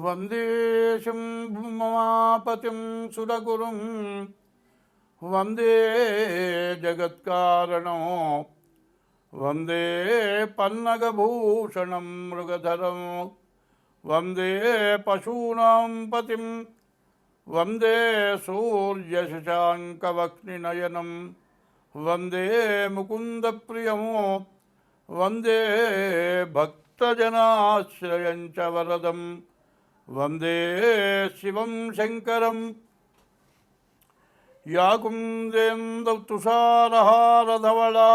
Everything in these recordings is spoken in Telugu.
వందే శంభుమాపతిం సురగురుం వందే జగత్కారణం వందే పన్నగభూషణం మృగధరం వందే పశూనాం పతిం వందే సూర్యశశాంకవక్నినయనం వందే ముకుందప్రియం వందే భక్తజనాశ్రయం చ వరదం వందే శివం శంకరం యా కుందేందౌ తుషారహారధవళా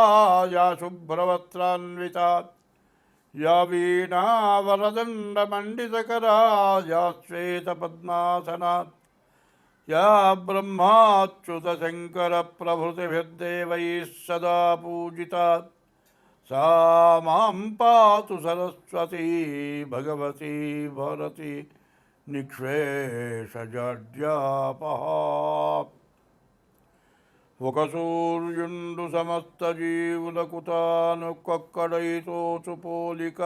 యా శుభ్రవస్త్రాన్వితా యా వీణావరదండమండితకరా యా శ్వేతపద్మాసనా యా బ్రహ్మాచ్యుతశంకరప్రభృతిభిర్దేవైः సదా పూజితా सा मां पातु सरस्वती भगवती भरती निःशेषजाड्यापः ఒక సూర్యుండు సమస్త జీవులకుతానొక్కొక్కడైతోచు పోలిక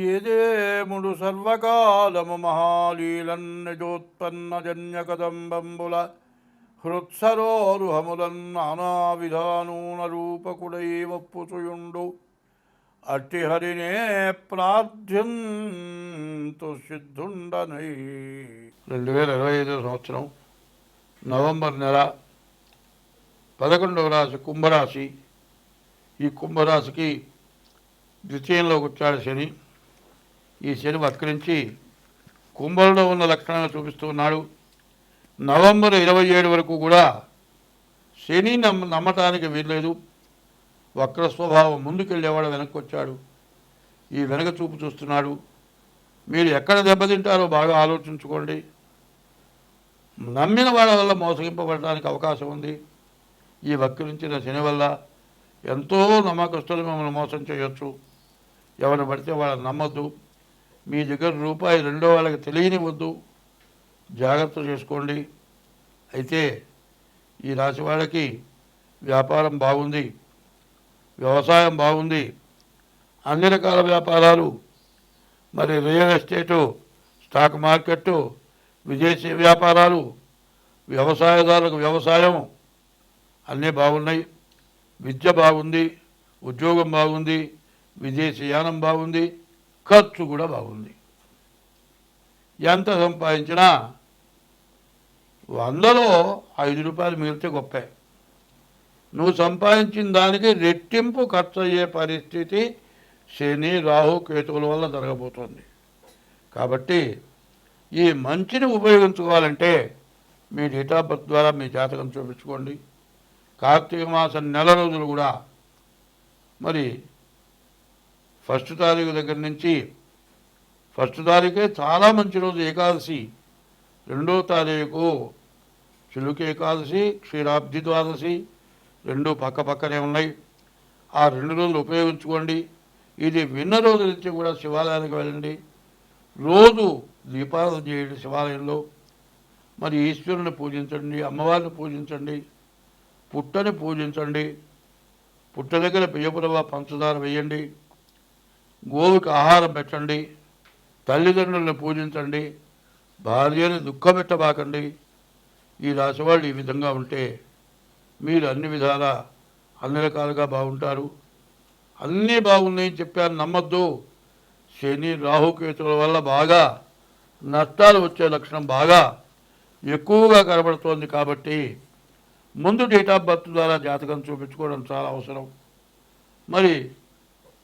ఏదేముడు సర్వకాలము మహాలీలన్నిజోత్పన్న జన్యకదంబంబుల హృత్సరోరుహములన్ నానావిధానూన రూపకుడై వప్పుచుయుండు అట్టి హరినే ప్రార్థ్యంతు సిద్ధుండనై. 2025 సంవత్సరం నవంబర్ నెల 11వ రాశి కుంభరాశి. ఈ కుంభరాశికి ద్వితీయంలోకి వచ్చాడు శని. ఈ శని వక్రించి కుంభంలో ఉన్న లక్షణాలు చూపిస్తూ ఉన్నాడు. నవంబర్ 27 వరకు కూడా శని నమ్మటానికి వీల్లేదు. వక్ర స్వభావం, ముందుకెళ్ళేవాడు వెనక్కి వచ్చాడు. ఈ వెనక చూపు చూస్తున్నాడు. మీరు ఎక్కడ దెబ్బతింటారో బాగా ఆలోచించుకోండి. నమ్మిన వాళ్ళ వల్ల మోసగింపబడటానికి అవకాశం ఉంది. ఈ వక్రించిన శని వల్ల ఎంతో నమ్మకస్తులు మిమ్మల్ని మోసం చేయొచ్చు. ఎవరిని పడితే వాళ్ళని నమ్మొద్దు. మీ దగ్గర రూపాయి రెండో వాళ్ళకి తెలియనివద్దు. జాగ్రత్త చేసుకోండి. అయితే ఈ రాశి వాళ్ళకి వ్యాపారం బాగుంది, వ్యవసాయం బాగుంది, అన్ని రకాల వ్యాపారాలు, మరి రియల్ ఎస్టేటు, స్టాక్ మార్కెట్టు, విదేశీ వ్యాపారాలు, వ్యవసాయదారులకు వ్యవసాయం అన్నీ బాగున్నాయి. విద్య బాగుంది, ఉద్యోగం బాగుంది, విదేశీ యానం బాగుంది, ఖర్చు కూడా బాగుంది. ఎంత సంపాదించినా 100లో 5 రూపాయలు మిగిలితే గొప్పే. నువ్వు సంపాదించిన దానికి రెట్టింపు ఖర్చు అయ్యే పరిస్థితి శని రాహు కేతువుల వల్ల జరగబోతోంది. కాబట్టి ఈ మంచిని ఉపయోగించుకోవాలంటే మీ డేట్ ఆఫ్ బర్త్ ద్వారా మీ జాతకం చూపించుకోండి. కార్తీక మాసం నెల రోజులు కూడా మరి 1వ తారీఖు దగ్గర నుంచి 1వ తారీఖే చాలా మంచి రోజు ఏకాదశి, 2వ తారీఖు చిలుక ఏకాదశి, క్షీరాబ్ది ద్వాదశి, 2 పక్క పక్కనే ఉన్నాయి. ఆ 2 రోజులు ఉపయోగించుకోండి. ఇది విన్న రోజు నుంచి కూడా శివాలయానికి వెళ్ళండి. రోజు దీపారాధన చేయండి శివాలయంలో. మరి ఈశ్వరుని పూజించండి, అమ్మవారిని పూజించండి, పుట్టని పూజించండి. పుట్ట దగ్గర బియ్యపురవ పంచదార వేయండి. గోవుకి ఆహారం పెట్టండి. తల్లిదండ్రులను పూజించండి. భార్యని దుఃఖపెట్టబాకండి. ఈ రాశి వాళ్ళు ఈ విధంగా ఉంటే మీరు అన్ని విధాలా అన్ని రకాలుగా బాగుంటారు. అన్నీ బాగున్నాయని చెప్పాను, నమ్మద్దు. శని రాహుకేతుల వల్ల బాగా నష్టాలు వచ్చే లక్షణం బాగా ఎక్కువగా కనబడుతోంది. కాబట్టి ముందు డేట్ ఆఫ్ బర్త్ ద్వారా జాతకం చూపించుకోవడం చాలా అవసరం. మరి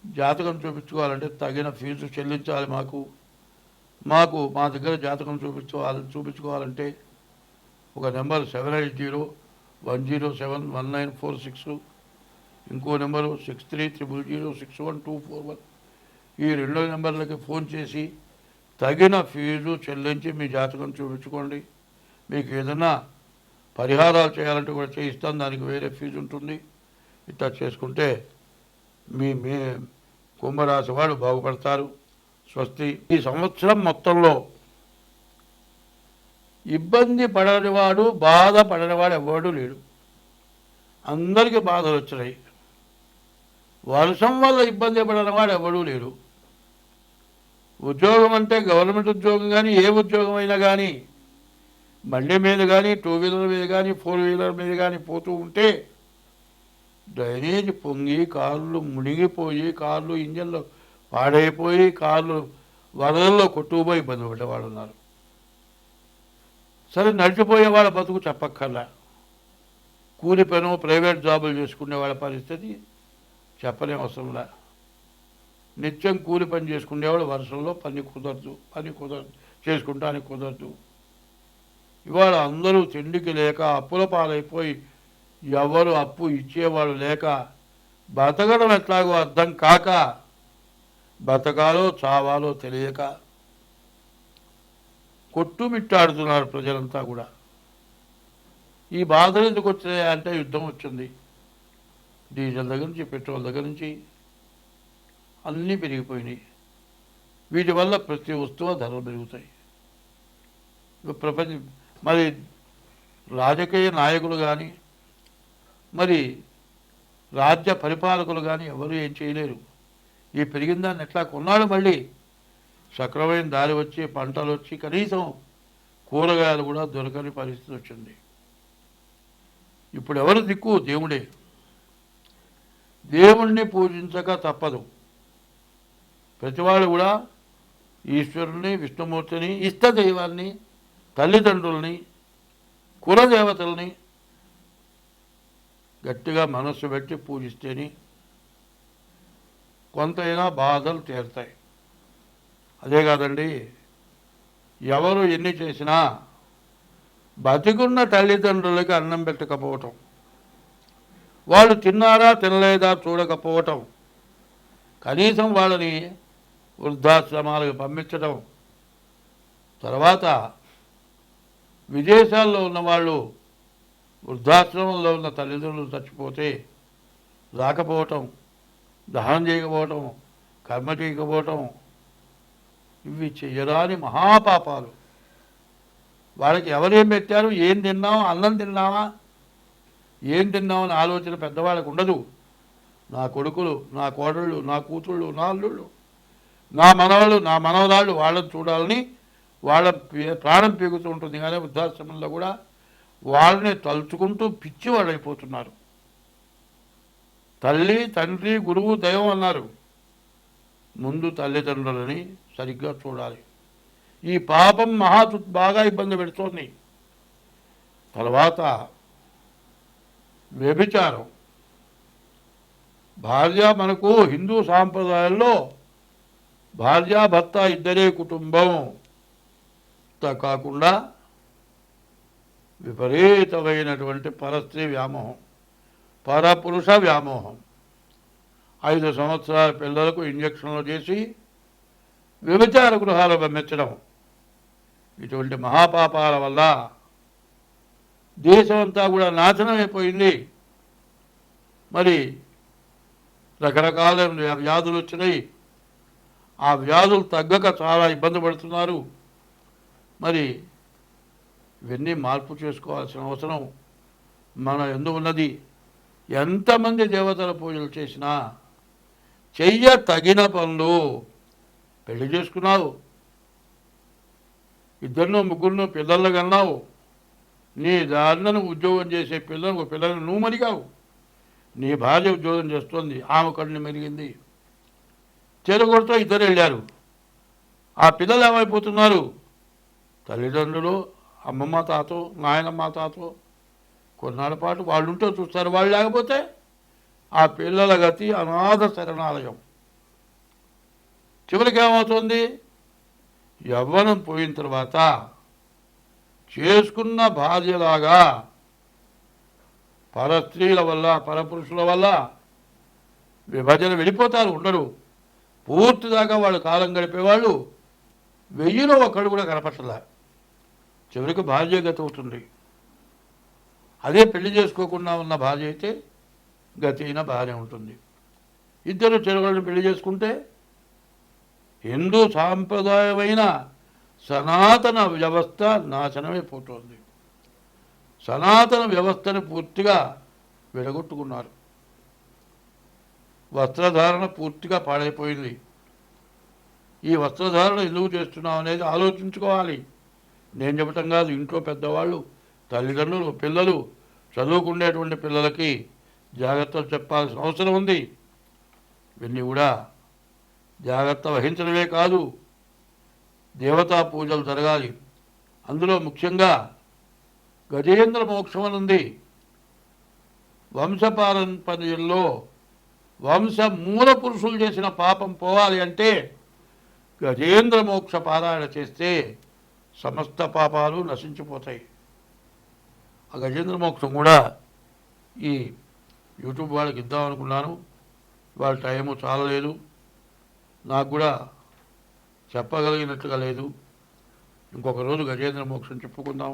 జాతకం చూపించుకోవాలంటే తగిన ఫీజు చెల్లించాలి. మా దగ్గర జాతకం చూపించుకోవాలంటే ఒక నెంబర్ 7801071946, ఇంకో నెంబరు 6300061241. ఈ 2 నెంబర్లకి ఫోన్ చేసి తగిన ఫీజు చెల్లించి మీ జాతకం చూపించుకోండి. మీకు ఏదైనా పరిహారాలు చేయాలంటే కూడా చేయిస్తాను, దానికి వేరే ఫీజు ఉంటుంది. ఇట్లా చేసుకుంటే మీ కుంభరాశి వాడు బాగుపడతారు. స్వస్తి. ఈ సంవత్సరం మొత్తంలో ఇబ్బంది పడనివాడు, బాధపడనివాడు ఎవడు లేడు. అందరికీ బాధలు వచ్చినాయి. వర్షం వల్ల ఇబ్బంది పడనివాడు ఎవడూ లేడు. ఉద్యోగం అంటే గవర్నమెంట్ ఉద్యోగం కానీ ఏ ఉద్యోగం అయినా కానీ బండి మీద కానీ టూ వీలర్ మీద కానీ ఫోర్ వీలర్ మీద కానీ పోతూ ఉంటే డ్రైనేజ్ పొంగి కార్లు మునిగిపోయి కార్లు ఇంజన్లు పాడైపోయి కార్లు వరదల్లో కొట్టుకుపోయి ఇబ్బంది పడ్డవాళ్ళు ఉన్నారు. సరే నడిచిపోయే వాళ్ళ బతుకు చెప్పక్కర్లా. కూలి పను ప్రైవేట్ జాబులు చేసుకునే వాళ్ళ పరిస్థితి చెప్పలేం అవసరంలా. నిత్యం కూలి పని చేసుకునేవాడు వర్షంలో పని కుదరదు చేసుకుంటానికి కుదరదు. ఇవాళ అందరూ తిండికి లేక అప్పుల పాలైపోయి ఎవరు అప్పు ఇచ్చేవాళ్ళు లేక బతకడం ఎట్లాగో అర్థం కాక బతకాలో చావాలో తెలియక కొట్టుమిట్టాడుతున్నారు ప్రజలంతా కూడా. ఈ బాధలు ఎందుకు వచ్చాయంటే యుద్ధం వచ్చింది. డీజిల్ దగ్గర నుంచి పెట్రోల్ దగ్గర నుంచి అన్నీ పెరిగిపోయినాయి. వీటి వల్ల ప్రతి వస్తువు ధరలు పెరుగుతాయి. మరి రాజకీయ నాయకులు కానీ మరి రాజ్య పరిపాలకులు కానీ ఎవరు ఏం చేయలేరు. ఈ పెరిగిన దాన్ని ఎట్లా కొన్నాడు మళ్ళీ సక్రమైన దారి వచ్చి పంటలు వచ్చి కనీసం కూరగాయలు కూడా దొరకని పరిస్థితి వచ్చింది. ఇప్పుడు ఎవరు దిక్కు? దేవుడే. దేవుణ్ణి పూజించక తప్పదు. ప్రతివాళ్ళు కూడా ఈశ్వరుని, విష్ణుమూర్తిని, ఇష్టదైవాన్ని, తల్లిదండ్రుల్ని, కులదేవతల్ని గట్టిగా మనస్సు పెట్టి పూజిస్తేనే కొంతైనా బాధలు తీరుతాయి. అదే కాదండి, ఎవరు ఎన్ని చేసినా బతికున్న తల్లిదండ్రులకి అన్నం పెట్టకపోవటం, వాళ్ళు తిన్నారా తినలేదా చూడకపోవటం, కనీసం వాళ్ళని వృద్ధాశ్రమాలకు పంపించడం, తర్వాత విదేశాల్లో ఉన్నవాళ్ళు వృద్ధాశ్రమంలో ఉన్న తల్లిదండ్రులు చచ్చిపోతే రాకపోవటం, దహనం చేయకపోవటం, కర్మ చేయకపోవటం, ఇవి చెయ్యరాని మహాపాపాలు. వాళ్ళకి ఎవరేం పెట్టారు, ఏం తిన్నావు, అన్నం తిన్నావా, ఏం తిన్నామని ఆలోచన పెద్దవాళ్ళకు ఉండదు. నా కొడుకులు, నా కోడళ్ళు, నా కూతుళ్ళు, నా అల్లుళ్ళు, నా మనవాళ్ళు, నా మనవరాళ్ళు వాళ్ళని చూడాలని వాళ్ళ ప్రాణం పీగుతూ ఉంటుంది. కానీ వృద్ధాశ్రమంలో కూడా వాళ్ళని తలుచుకుంటూ పిచ్చివాడైపోతున్నారు. తల్లి, తండ్రి, గురువు, దైవం అన్నారు. ముందు తల్లిదండ్రులని సరిగ్గా చూడాలి. ఈ పాపం బాగా ఇబ్బంది పెడుతోంది. తర్వాత వ్యభిచారం. భార్య, మనకు హిందూ సాంప్రదాయాల్లో భార్యాభర్త ఇద్దరే కుటుంబం కాకుండా విపరీతమైనటువంటి పరస్త్రీ వ్యామోహం, పరపురుష వ్యామోహం. 5 సంవత్సరాల పిల్లలకు ఇంజక్షన్లు చేసి వ్యభిచార గృహాలు పంపించడం, ఇటువంటి మహాపాపాల వల్ల దేశం అంతా కూడా నాశనం అయిపోయింది. మరి రకరకాల వ్యాధులు వచ్చినాయి. ఆ వ్యాధులు తగ్గక చాలా ఇబ్బంది పడుతున్నారు. మరి ఇవన్నీ మార్పు చేసుకోవాల్సిన అవసరం మన యందు ఉన్నది. ఎంతమంది దేవతల పూజలు చేసినా చెయ్య తగిన పనులు. పెళ్లి చేసుకున్నావు, 2 3 పిల్లలను కన్నావు, నీ దారిని ఉద్యోగం చేసే పిల్లలను నువ్వు మరిగావు, నీ భార్య ఉద్యోగం చేస్తుంది, ఆమె కన్ను మెరిగింది, చెరుగొడుతో ఇద్దరు వెళ్ళారు. ఆ పిల్లలు ఏమైపోతున్నారు? తల్లిదండ్రులు, అమ్మమ్మ తాతో, నాయనమ్మ తాతో కొన్నాళ్ళ పాటు వాళ్ళు ఉంటే చూస్తారు. వాళ్ళు లేకపోతే ఆ పిల్లల గతి అనాథ శరణాలయం. చివరికి ఏమవుతుంది? యవ్వనం పోయిన తర్వాత చేసుకున్న భార్యలాగా పరస్త్రీల వల్ల, పరపురుషుల వల్ల విభజన వెళ్ళిపోతారు. ఉండరు. పూర్తిదాకా వాళ్ళు కాలం గడిపేవాళ్ళు 1000లో ఒక్కడు కూడా కనపట్టలే. చివరికి భార్య గతి అవుతుంది. అదే పెళ్లి చేసుకోకుండా ఉన్న భార్య అయితే గతి అయినా బాగానే ఉంటుంది. ఇద్దరు చెరువులను పెళ్లి చేసుకుంటే హిందూ సాంప్రదాయమైన సనాతన వ్యవస్థ నాశనమైపోతుంది. సనాతన వ్యవస్థను పూర్తిగా విడగొట్టుకున్నారు. వస్త్రధారణ పూర్తిగా పాడైపోయింది. ఈ వస్త్రధారణ ఎందుకు చేస్తున్నాం అనేది ఆలోచించుకోవాలి. నేను చెప్పటం కాదు, ఇంట్లో పెద్దవాళ్ళు, తల్లిదండ్రులు, పిల్లలు, చదువుకునేటువంటి పిల్లలకి జాగ్రత్తలు చెప్పాల్సిన అవసరం ఉంది. ఇవన్నీ కూడా జాగ్రత్త వహించడమే కాదు, దేవతా పూజలు జరగాలి. అందులో ముఖ్యంగా గజేంద్ర మోక్షం అని ఉంది. వంశపారంపర్యంలో వంశ మూల పురుషులు చేసిన పాపం పోవాలి అంటే గజేంద్ర మోక్ష పారాయణ చేస్తే సమస్త పాపాలు నశించిపోతాయి. ఆ గజేంద్ర మోక్షం కూడా ఈ యూట్యూబ్ వాళ్ళకి ఇద్దామనుకున్నాను. వాళ్ళ టైము చాలలేదు, నాకు కూడా చెప్పగలిగినట్లుగా లేదు. ఇంకొక రోజు గజేంద్ర మోక్షం చెప్పుకుందాం.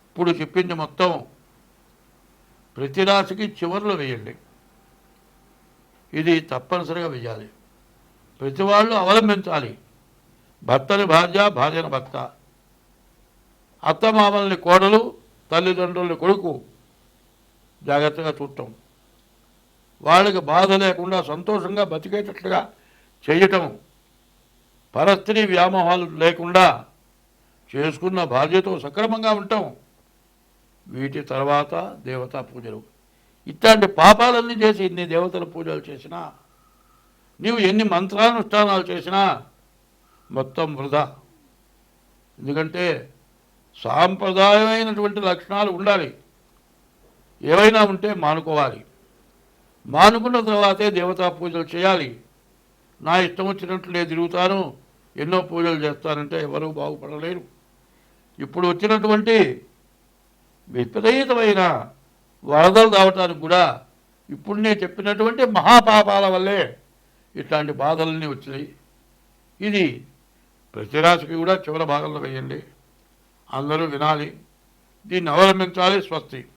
ఇప్పుడు చెప్పింది మొత్తం ప్రతి రాశికి చివర్లో వేయండి. ఇది తప్పనిసరిగా వేయాలి. ప్రతి వాళ్ళు అవలంబించాలి. భర్తని భార్య, భార్యను భర్త, అత్తమామల్ని కోడలు, తల్లిదండ్రుల్ని కొడుకు జాగ్రత్తగా చూడటం, వాళ్ళకి బాధ లేకుండా సంతోషంగా బతికేటట్లుగా చేయటం, పరస్త్రీ వ్యామోహాలు లేకుండా చేసుకున్న భార్యతో సక్రమంగా ఉండటం, వీటి తర్వాత దేవతా పూజలు. ఇట్లాంటి పాపాలన్నీ చేసి ఇన్ని దేవతల పూజలు చేసినా, నీవు ఎన్ని మంత్రానుష్ఠానాలు చేసినా మొత్తం వృధా. ఎందుకంటే సాంప్రదాయమైనటువంటి లక్షణాలు ఉండాలి. ఏవైనా ఉంటే మానుకోవాలి. మానుకున్న తర్వాతే దేవతా పూజలు చేయాలి. నా ఇష్టం వచ్చినట్లు నేను తిరుగుతాను, ఎన్నో పూజలు చేస్తానంటే ఎవరూ బాగుపడలేరు. ఇప్పుడు వచ్చినటువంటి విపరీతమైన వరదలు రావటానికి కూడా ఇప్పుడు నేను చెప్పినటువంటి మహాపాపాల వల్లే ఇట్లాంటి బాధలన్నీ వచ్చినాయి. ఇది ప్రతి రాశికి కూడా చివరి భాగంలో వేయండి. అందరూ వినాలి, దీన్ని అవలంబించాలి. స్వస్తి.